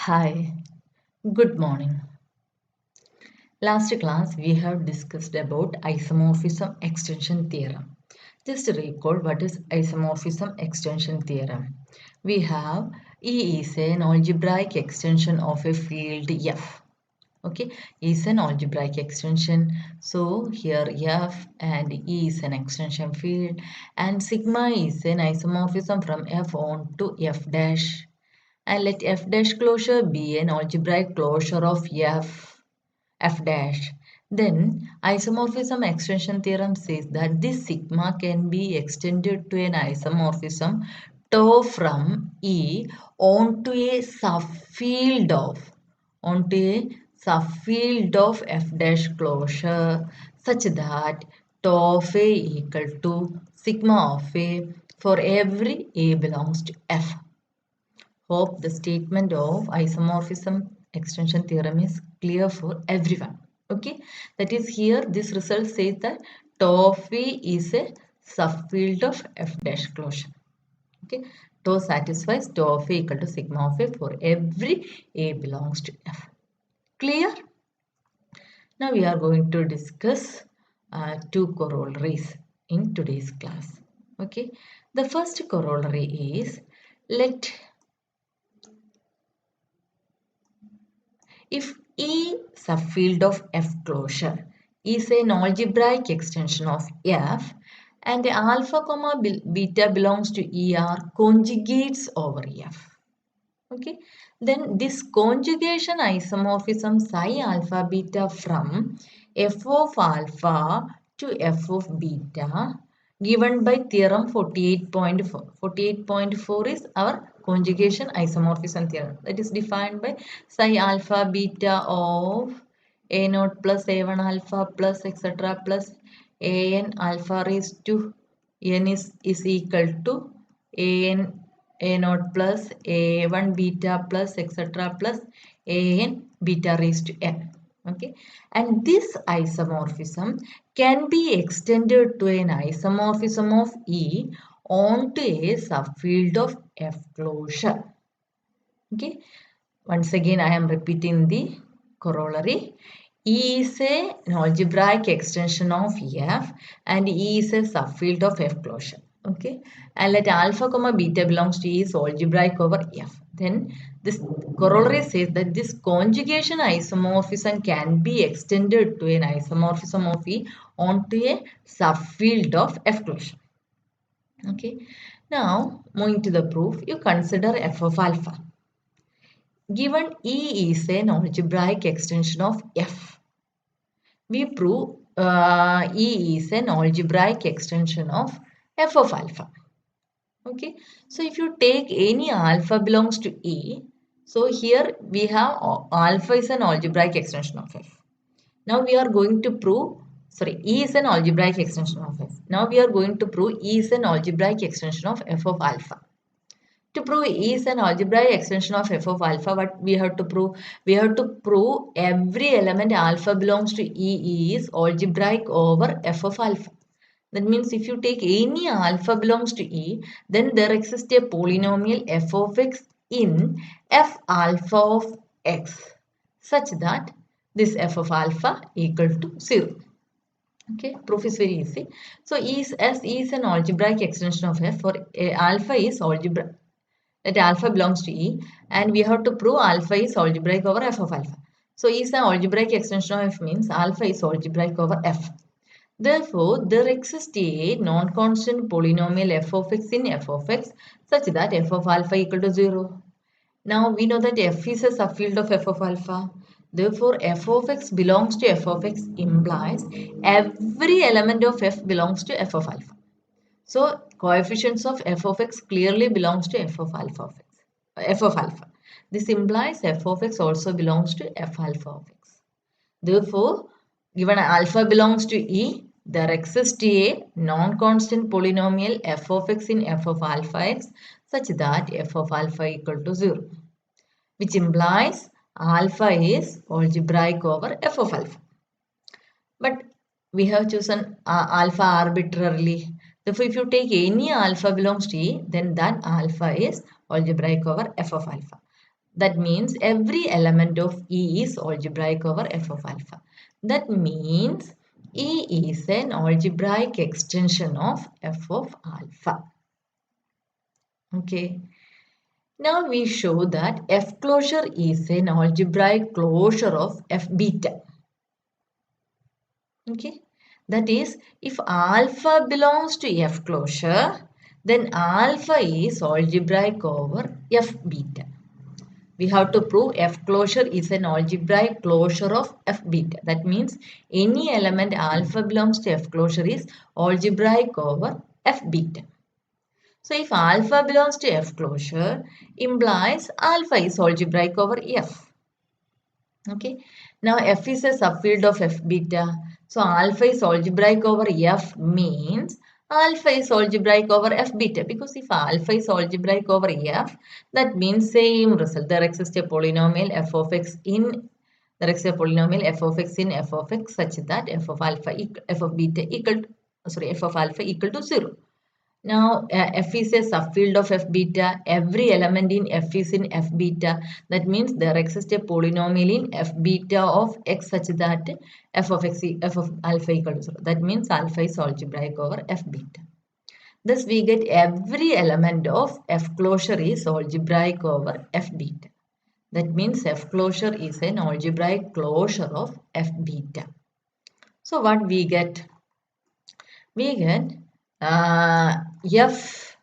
Hi, good morning. Last class we have discussed about isomorphism extension theorem. Just recall what is isomorphism extension theorem. We have E is an algebraic extension of a field F. Okay, E is an algebraic extension. So here F and E is an extension field and sigma is an isomorphism from F on to F dash. And let F dash closure be an algebraic closure of F dash. Then isomorphism extension theorem says that this sigma can be extended to an isomorphism tau from E onto a subfield of F dash closure such that tau of A equal to sigma of A for every A belongs to F. Hope the statement of isomorphism extension theorem is clear for everyone. Okay, that is here this result says that tau of V is a subfield of F dash closure. Okay, tau satisfies tau of A equal to sigma of A for every A belongs to F. Clear? Now we are going to discuss two corollaries in today's class. Okay, the first corollary is let if E subfield of F closure is an algebraic extension of F and alpha comma beta belongs to E are conjugates over F. Okay, then this conjugation isomorphism psi alpha beta from F of alpha to F of beta given by theorem 48.4. 48.4 is our conjugation isomorphism theorem that is defined by psi alpha beta of a naught plus a1 alpha plus etc plus an alpha raised to n is equal to an a naught plus a1 beta plus etc plus an beta raised to n. Okay, and this isomorphism can be extended to an isomorphism of E onto a subfield of F closure. Okay, once again I am repeating the corollary. E is an algebraic extension of F and E is a subfield of F closure. Okay, and let alpha comma beta belongs to E is algebraic over F. Then this corollary says that this conjugation isomorphism can be extended to an isomorphism of E onto a subfield of F closure. Okay, now moving to the proof, you consider F of alpha. Given E is an algebraic extension of F, we prove E is an algebraic extension of F of alpha. Okay, so if you take any alpha belongs to E, so here we have alpha is an algebraic extension of F. Now we are going to prove, E is an algebraic extension of F. Now we are going to prove E is an algebraic extension of F of alpha. To prove E is an algebraic extension of F of alpha, what we have to prove? We have to prove every element alpha belongs to E is algebraic over F of alpha. That means if you take any alpha belongs to E, then there exists a polynomial f of x in f alpha of x such that this f of alpha equal to 0. Okay, proof is very easy. So S is an algebraic extension of f for alpha is algebra. That alpha belongs to E and we have to prove alpha is algebraic over f of alpha. So E is an algebraic extension of f means alpha is algebraic over f. Therefore, there exists a non-constant polynomial f of x in f of x such that f of alpha equal to 0. Now we know that f is a subfield of f of alpha. Therefore, f of x belongs to f of x implies every element of f belongs to f of alpha. So, coefficients of f of x clearly belongs to f of alpha of x. F of alpha. This implies f of x also belongs to f alpha of x. Therefore, given alpha belongs to E, there exists a non-constant polynomial f of x in f of alpha x such that f of alpha equal to 0, which implies alpha is algebraic over f of alpha. But we have chosen alpha arbitrarily. Therefore, if you take any alpha belongs to E, then that alpha is algebraic over f of alpha. That means every element of E is algebraic over f of alpha. That means E is an algebraic extension of f of alpha. Okay. Now we show that F closure is an algebraic closure of F beta. Okay. That is, if alpha belongs to F closure, then alpha is algebraic over F beta. We have to prove F closure is an algebraic closure of F beta. That means any element alpha belongs to F closure is algebraic over F beta. So if alpha belongs to F closure, implies alpha is algebraic over F. Okay. Now F is a subfield of F beta. So alpha is algebraic over F means alpha is algebraic over F beta, because if alpha is algebraic over F, that means same result. There exists a polynomial f of x in f of x such that f of alpha equal to 0. Now, f is a subfield of f beta. Every element in f is in f beta. That means there exists a polynomial in f beta of x such that f of alpha equal to 0. That means alpha is algebraic over f beta. Thus, we get every element of f closure is algebraic over f beta. That means f closure is an algebraic closure of f beta. So, what we get? We get f.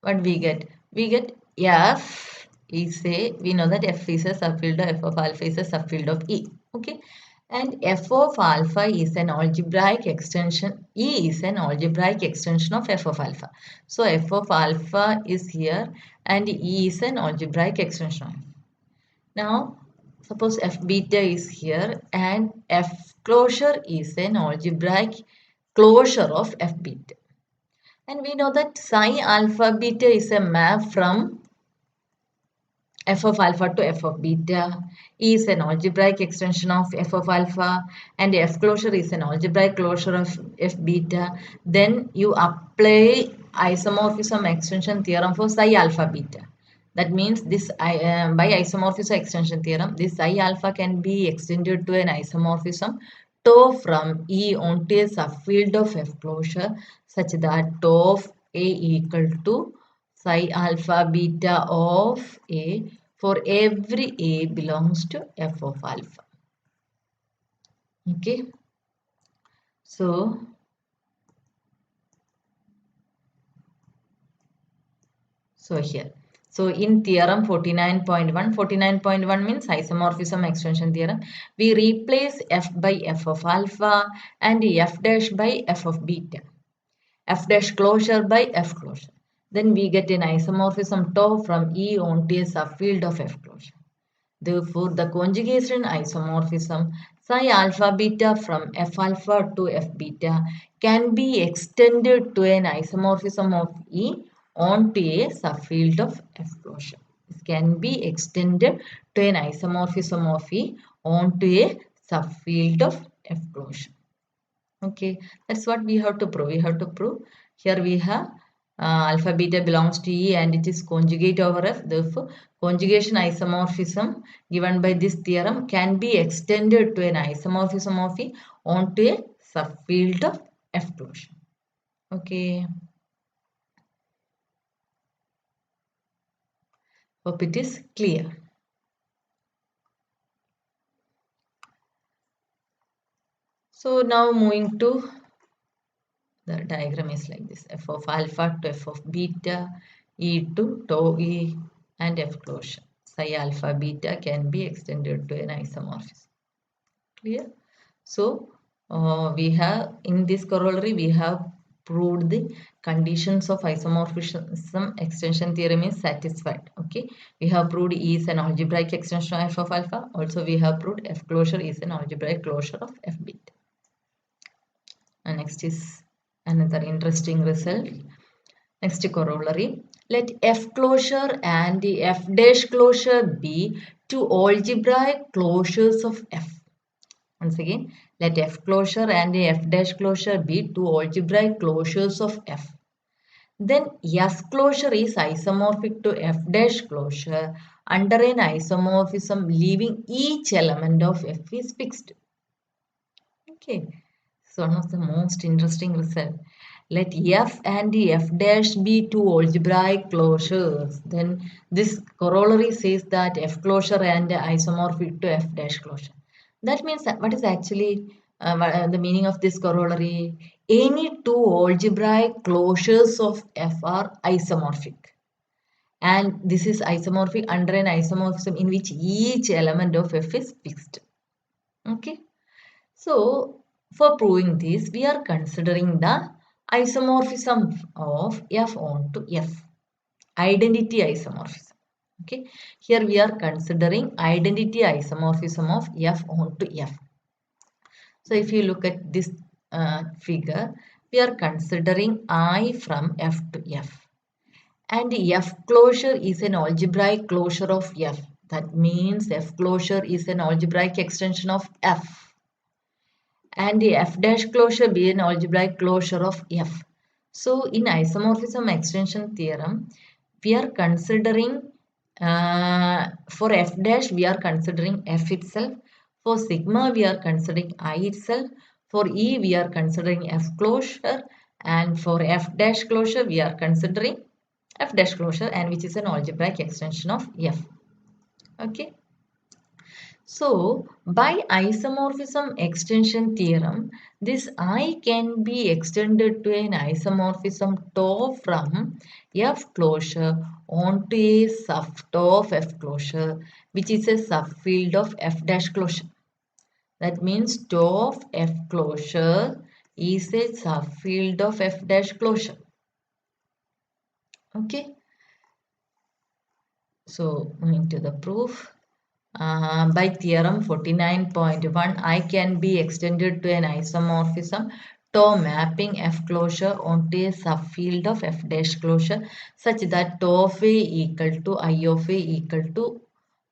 What we get? We get f is a, we know that f is a subfield of f of alpha is a subfield of E. Okay. And f of alpha is an algebraic extension. E is an algebraic extension of f of alpha. So f of alpha is here and E is an algebraic extension of. Now, suppose f beta is here and f closure is an algebraic closure of f beta. And we know that psi alpha beta is a map from f of alpha to f of beta. E is an algebraic extension of f of alpha and f closure is an algebraic closure of f beta. Then you apply isomorphism extension theorem for psi alpha beta. That means this by isomorphism extension theorem, this psi alpha can be extended to an isomorphism tau from E onto a subfield of F closure such that tau of A equal to psi alpha beta of A for every A belongs to F of alpha. Okay. So here. So in theorem 49.1 means isomorphism extension theorem. We replace f by f of alpha and f dash by f of beta. F dash closure by f closure. Then we get an isomorphism tau from E onto a subfield of f closure. Therefore, the conjugation isomorphism psi alpha beta from f alpha to f beta can be extended to an isomorphism of E onto a subfield of f closure. This can be extended to an isomorphism of E onto a subfield of f closure. Okay, that's what we have to prove. We have to prove here we have alpha beta belongs to E and it is conjugate over F. Therefore, conjugation isomorphism given by this theorem can be extended to an isomorphism of E onto a subfield of F closure. Okay. Hope it is clear. So now moving to the diagram is like this: f of alpha to f of beta, E to tau E and F closure. Psi alpha beta can be extended to an isomorphism. Clear? So we have in this corollary we have proved the conditions of isomorphism extension theorem is satisfied. Okay, we have proved E is an algebraic extension of f of alpha. Also we have proved F closure is an algebraic closure of f beta. And next is another interesting result. Next corollary. Let F closure and the F dash closure be two algebraic closures of F. Once again, let F closure and the F dash closure be two algebraic closures of F. then F closure is isomorphic to F dash closure under an isomorphism leaving each element of F is fixed. Okay, it's one of the most interesting results. Let F and F dash be two algebraic closures. Then this corollary says that F closure and isomorphic to F dash closure. That means that what is actually the meaning of this corollary? Any two algebraic closures of F are isomorphic. And this is isomorphic under an isomorphism in which each element of F is fixed. Okay. So, for proving this, we are considering the isomorphism of F onto F, identity isomorphism. Okay, here we are considering identity isomorphism of F onto F. So, if you look at this figure, we are considering I from F to F. And F closure is an algebraic closure of F. That means F closure is an algebraic extension of F. And the F dash closure be an algebraic closure of F. So in isomorphism extension theorem, we are considering for F dash we are considering F itself. For sigma we are considering I itself. For E we are considering F closure, and for F dash closure we are considering F dash closure, and which is an algebraic extension of F. Okay. So, by isomorphism extension theorem, this I can be extended to an isomorphism tau from F closure onto a subtau of F closure, which is a subfield of F dash closure. That means tau of F closure is a subfield of F dash closure. Okay. So, moving to the proof. By theorem 49.1, I can be extended to an isomorphism tau mapping F closure onto a subfield of F dash closure such that tau of A equal to I of A equal to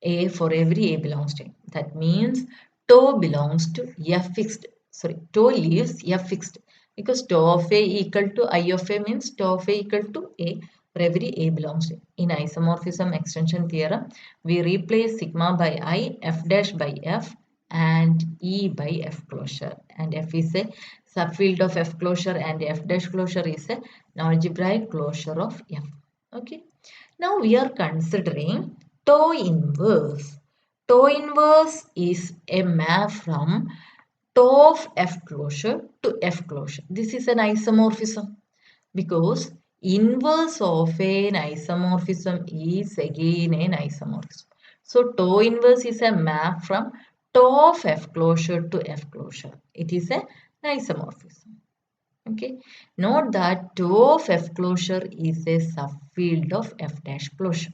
A for every A belongs to A. That means tau belongs to F fixed. Sorry, tau leaves F fixed because tau of A equal to I of A means tau of A equal to A for every A belongs to A. In isomorphism extension theorem, we replace sigma by I, F dash by F, and E by F closure. And F is a subfield of F closure, and F dash closure is an algebraic closure of F. Okay. Now we are considering tau inverse. Tau inverse is a map from tau of F closure to F closure. This is an isomorphism because inverse of an isomorphism is again an isomorphism. So tau inverse is a map from tau of F closure to F closure. It is an isomorphism. Okay. Note that tau of F closure is a subfield of F dash closure.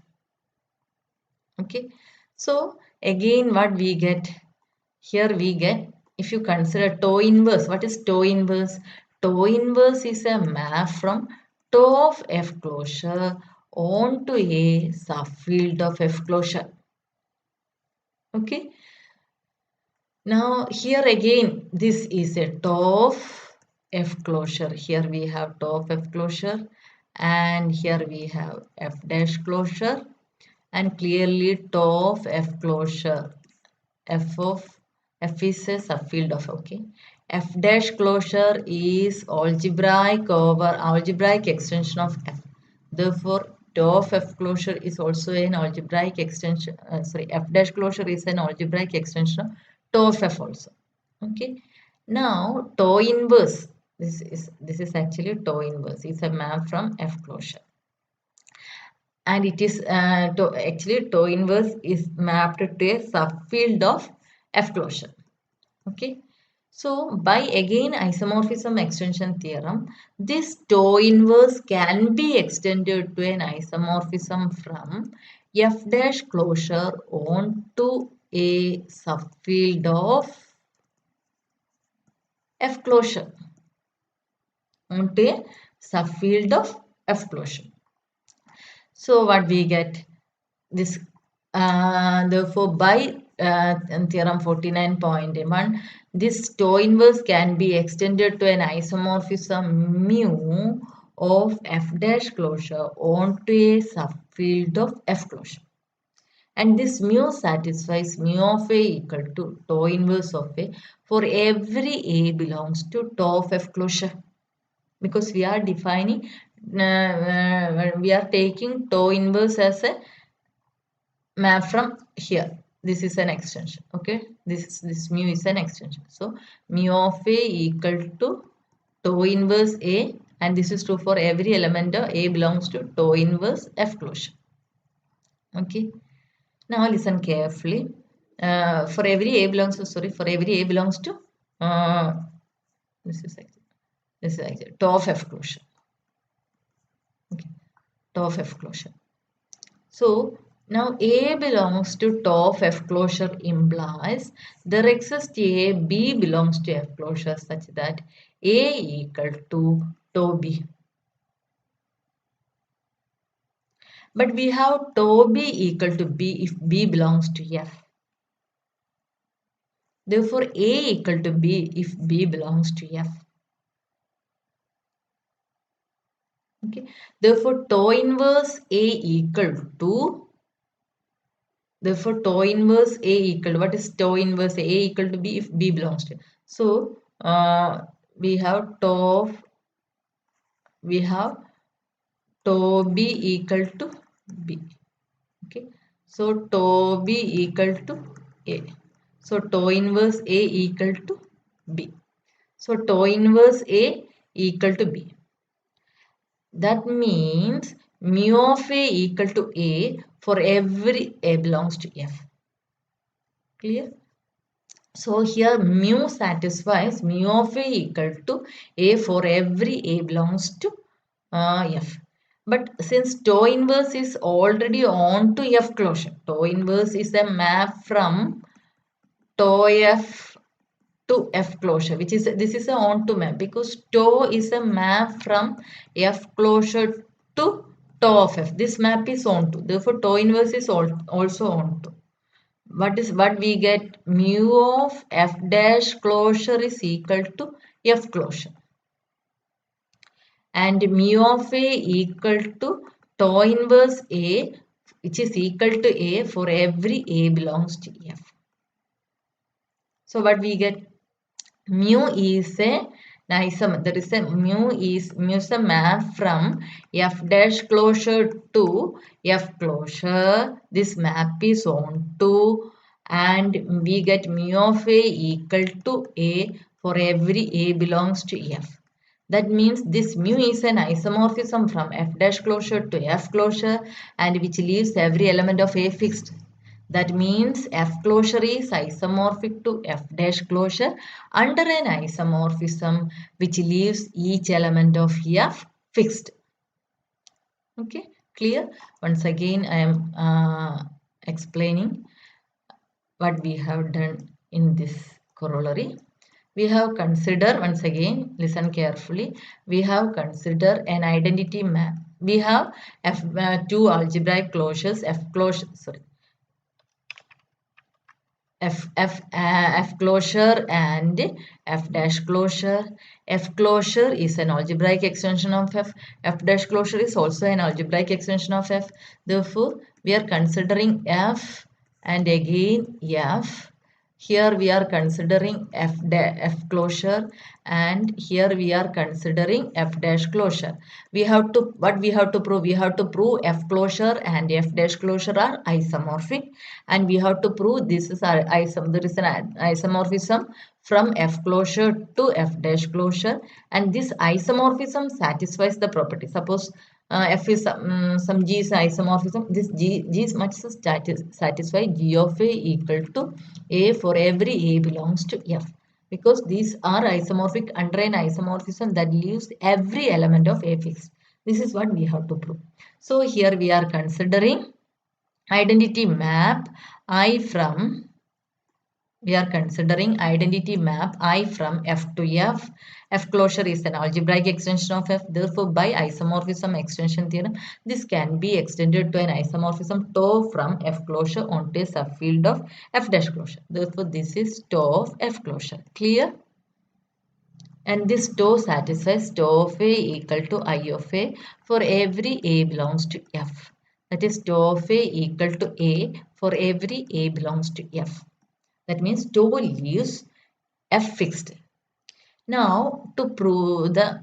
Okay. So again what we get here, we get, if you consider tau inverse, what is tau inverse? Tau inverse is a map from tau of F closure onto a subfield of F closure. Okay. Now here again, this is a tau of F closure. Here we have tau of F closure, and here we have F dash closure, and clearly tau of F closure. F is a subfield of, okay. F dash closure is algebraic extension of F. Therefore, tau of F closure is also an algebraic extension. F dash closure is an algebraic extension of tau of F also. Okay. Now, tau inverse. This is actually tau inverse. It's a map from F closure. And it is actually tau inverse is mapped to a subfield of F closure. Okay. So by again isomorphism extension theorem, this tau inverse can be extended to an isomorphism from F dash closure onto a subfield of F closure. Onto a subfield of F closure. So what we get? This therefore by theorem 49.1, this tau inverse can be extended to an isomorphism mu of F dash closure onto a subfield of F closure. And this mu satisfies mu of A equal to tau inverse of A for every A belongs to tau of F closure. Because we are defining, we are taking tau inverse as a map from here. This is an extension. Okay, this mu is an extension. So mu of A equal to tau inverse A, and this is true for every element of A belongs to tau inverse F closure. Okay. Now listen carefully. For every A belongs to, for every A belongs to, this is actually tau of F closure. Okay, tau of F closure. So now A belongs to tau of F closure implies there exists a B belongs to F closure such that A equal to tau B. But we have tau B equal to B if B belongs to F. Therefore, A equal to B if B belongs to F. Okay. Therefore, tau inverse A equal to, what is tau inverse A equal to B if B belongs to? So, we have tau B equal to B. Okay. So, tau B equal to A. So, tau inverse A equal to B. So, tau inverse A equal to B. That means mu of A equal to A for every A belongs to F. Clear? So here mu satisfies mu of A equal to A for every A belongs to F. But since tau inverse is already on to F closure, tau inverse is a map from tau F to F closure, which is this is a onto map because tau is a map from F closure to tau of F. This map is onto. Therefore, tau inverse is also onto. What we get? Mu of F dash closure is equal to F closure, and mu of A equal to tau inverse A, which is equal to A for every A belongs to F. So what we get? Mu is a there is a mu is a map from F dash closure to F closure. This map is onto, and we get mu of A equal to A for every A belongs to F. That means this mu is an isomorphism from F dash closure to F closure, and which leaves every element of A fixed. That means F closure is isomorphic to F dash closure under an isomorphism which leaves each element of F fixed. Okay, clear? Once again, I am explaining what we have done in this corollary. We have considered, once again, listen carefully, we have considered an identity map. We have two algebraic closures, F closure and F dash closure. F closure is an algebraic extension of F. F dash closure is also an algebraic extension of F. Therefore, we are considering F and again F. Here we are considering F closure, and here we are considering F dash closure. We have to, what we have to prove? We have to prove F closure and F dash closure are isomorphic, and we have to prove this is there is an isomorphism from F closure to F dash closure, and this isomorphism satisfies the property. Suppose F is some G is isomorphism. This G must satisfy G of A equal to A for every A belongs to F, because these are isomorphic under an isomorphism that leaves every element of A fixed. This is what we have to prove. So here we are considering identity map I from, we are considering identity map I from F to F. F closure is an algebraic extension of F. Therefore, by isomorphism extension theorem, this can be extended to an isomorphism tau from F closure onto a subfield of F dash closure. Therefore, this is tau of F closure. Clear? And this tau satisfies tau of A equal to I of A for every A belongs to F. That is tau of A equal to A for every A belongs to F. That means tau leaves F fixed. Now to prove the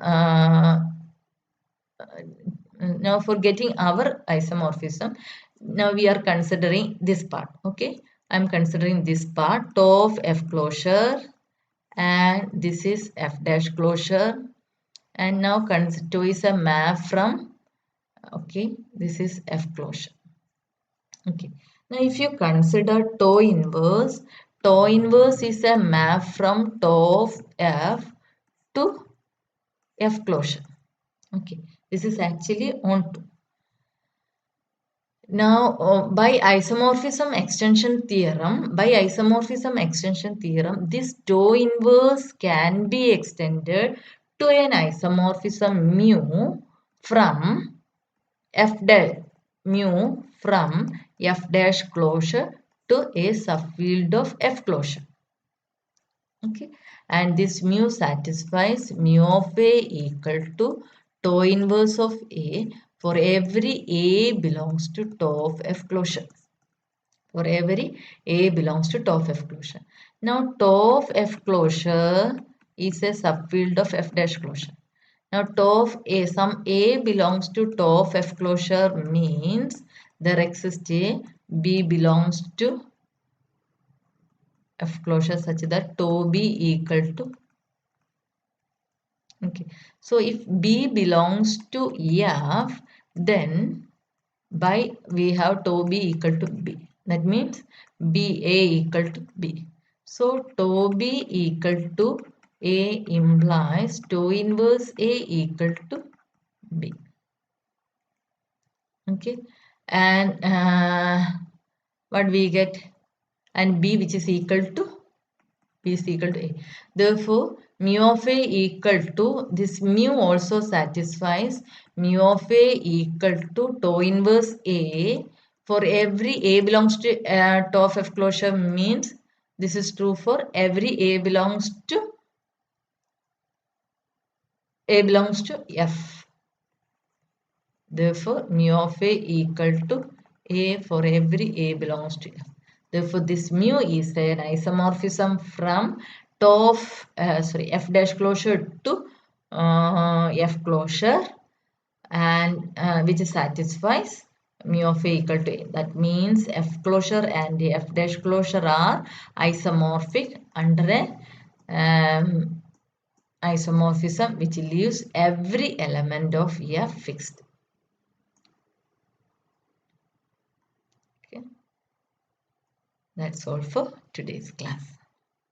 now for getting our isomorphism, now we are considering this part. Okay, I'm considering this part, tau of F closure, and this is F dash closure, and now consider is a map from, okay, this is F closure. Okay, now if you consider tau inverse is a map from tau of F to F closure. Okay, this is actually on to. Now, by isomorphism extension theorem, this tau inverse can be extended to an isomorphism from f dash mu from f dash closure to a subfield of f closure. Okay, and this mu satisfies mu of A equal to tau inverse of A for every A belongs to tau of F closure. For every A belongs to tau of F closure. Now tau of F closure is a subfield of F dash closure. Now tau of A, some A belongs to tau of F closure means there exists a B belongs to F closure such that tau B equal to, okay, so if B belongs to F, then by we have tau B equal to B. That means B A equal to B. So tau B equal to A implies tau inverse A equal to B. Okay, and what we get, and B which is equal to B is equal to A. Therefore, mu of A equal to, this mu also satisfies mu of A equal to tau inverse A for every A belongs to tau of F closure means this is true for every A belongs to F. Therefore, mu of A equal to A for every A belongs to F. Therefore, this mu is an isomorphism from tau of F dash closure to F closure, and which satisfies mu of A equal to A. That means F closure and F dash closure are isomorphic under a isomorphism which leaves every element of F fixed. Okay, that's all for today's class.